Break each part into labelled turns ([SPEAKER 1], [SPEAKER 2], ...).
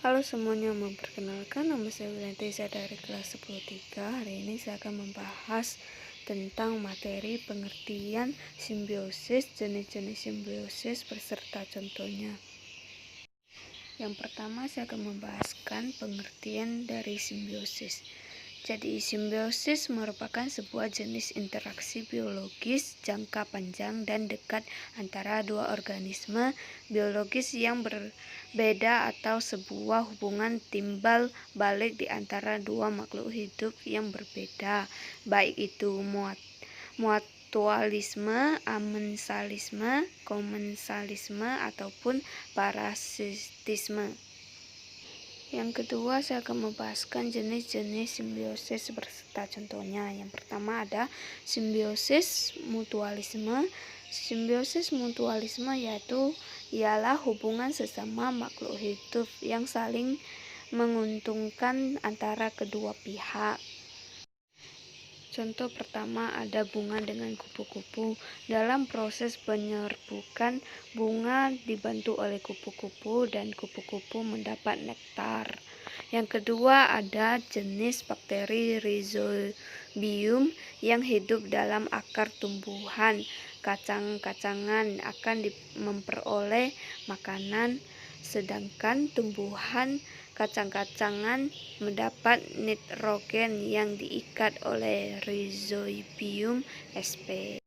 [SPEAKER 1] Halo semuanya, memperkenalkan nama saya Wilanti, saya dari kelas 10-3. Hari ini saya akan membahas tentang materi pengertian simbiosis, jenis-jenis simbiosis beserta contohnya. Yang pertama saya akan membahaskan pengertian dari simbiosis. Jadi simbiosis merupakan sebuah jenis interaksi biologis jangka panjang dan dekat antara dua organisme biologis yang berbeda atau sebuah hubungan timbal balik di antara dua makhluk hidup yang berbeda, baik itu mutualisme, amensalisme, komensalisme ataupun parasitisme. Yang kedua, saya akan membahaskan jenis-jenis simbiosis beserta contohnya. Yang pertama ada simbiosis mutualisme. Simbiosis mutualisme ialah hubungan sesama makhluk hidup yang saling menguntungkan antara kedua pihak. Contoh pertama ada bunga dengan kupu-kupu. Dalam proses penyerbukan, bunga dibantu oleh kupu-kupu dan kupu-kupu mendapat nektar. Yang kedua ada jenis bakteri Rhizobium yang hidup dalam akar tumbuhan. Kacang-kacangan akan memperoleh makanan, sedangkan tumbuhan kacang-kacangan mendapat nitrogen yang diikat oleh Rhizobium sp.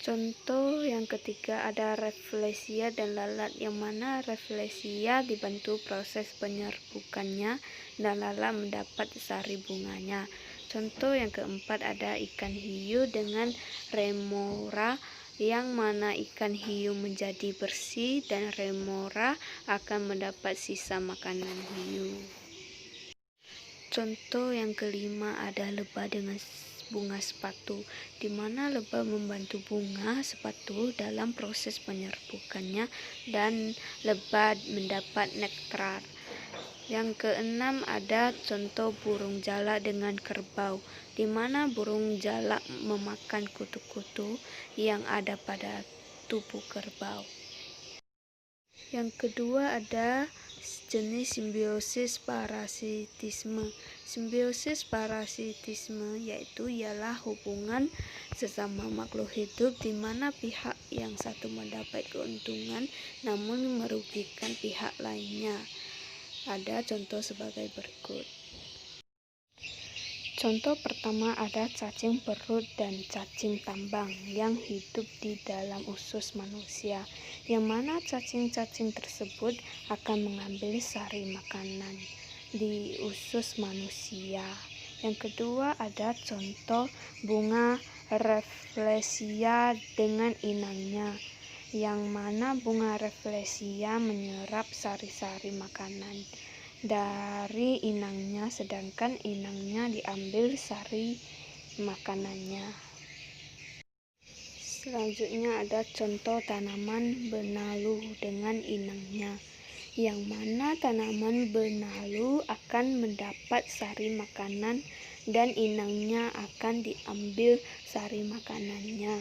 [SPEAKER 1] Contoh yang ketiga ada Rafflesia dan lalat, yang mana Rafflesia dibantu proses penyerbukannya dan lalat mendapat sari bunganya. Contoh yang keempat ada ikan hiu dengan Remora, yang mana ikan hiu menjadi bersih dan Remora akan mendapat sisa makanan hiu. Contoh yang kelima ada lebah dengan bunga sepatu, di mana lebah membantu bunga sepatu dalam proses penyerbukannya dan lebah mendapat nektar. Yang keenam ada contoh burung jalak dengan kerbau, di mana burung jalak memakan kutu-kutu yang ada pada tubuh kerbau. Yang kedua ada jenis simbiosis parasitisme. Simbiosis parasitisme ialah hubungan sesama makhluk hidup di mana pihak yang satu mendapat keuntungan namun merugikan pihak lainnya. Ada contoh sebagai berikut. Contoh pertama ada cacing perut dan cacing tambang yang hidup di dalam usus manusia, yang mana cacing-cacing tersebut akan mengambil sari makanan di usus manusia. Yang kedua ada contoh bunga Rafflesia dengan inangnya, yang mana bunga Rafflesia menyerap sari-sari makanan dari inangnya, sedangkan inangnya diambil sari makanannya. Selanjutnya ada contoh tanaman benalu dengan inangnya, yang mana tanaman benalu akan mendapat sari makanan dan inangnya akan diambil sari makanannya.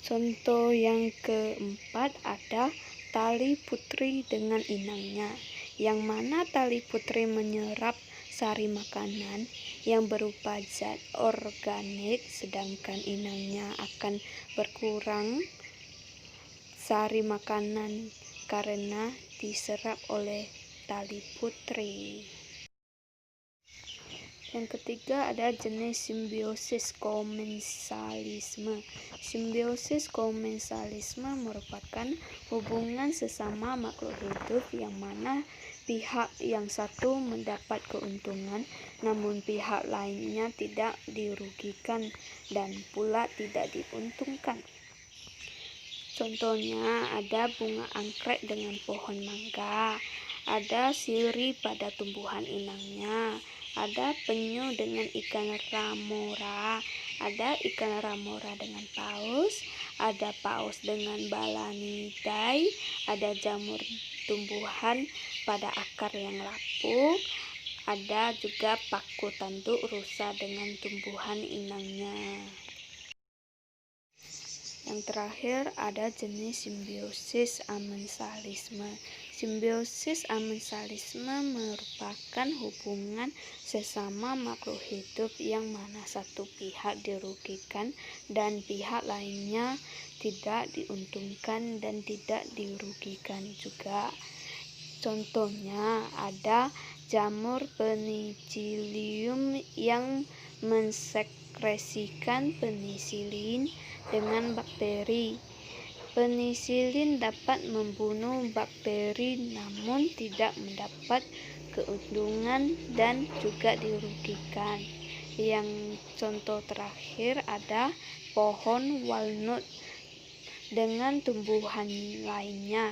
[SPEAKER 1] Contoh yang keempat ada tali putri dengan inangnya, yang mana tali putri menyerap sari makanan yang berupa zat organik, sedangkan inangnya akan berkurang sari makanan karena diserap oleh tali putri. Yang ketiga ada jenis simbiosis komensalisme. Simbiosis komensalisme merupakan hubungan sesama makhluk hidup yang mana pihak yang satu mendapat keuntungan namun pihak lainnya tidak dirugikan dan pula tidak diuntungkan. Contohnya ada bunga anggrek dengan pohon mangga, ada sirih pada tumbuhan inangnya, ada penyu dengan ikan ramora, ada ikan ramora dengan paus, ada paus dengan balanidai, ada jamur tumbuhan pada akar yang lapuk, ada juga paku tanduk rusa dengan tumbuhan inangnya. Yang terakhir ada jenis simbiosis amensalisme. Simbiosis amensalisme merupakan hubungan sesama makhluk hidup yang mana satu pihak dirugikan dan pihak lainnya tidak diuntungkan dan tidak dirugikan juga. Contohnya ada jamur penicillium yang mensekresikan penisilin dengan bakteri. Penisilin dapat membunuh bakteri namun tidak mendapat keuntungan dan juga dirugikan. Yang contoh terakhir ada pohon walnut dengan tumbuhan lainnya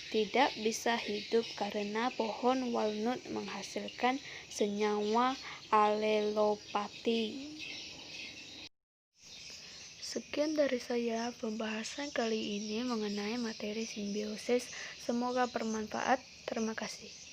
[SPEAKER 1] tidak bisa hidup karena pohon walnut menghasilkan senyawa alelopati. Sekian dari saya pembahasan kali ini mengenai materi simbiosis. Semoga bermanfaat. Terima kasih.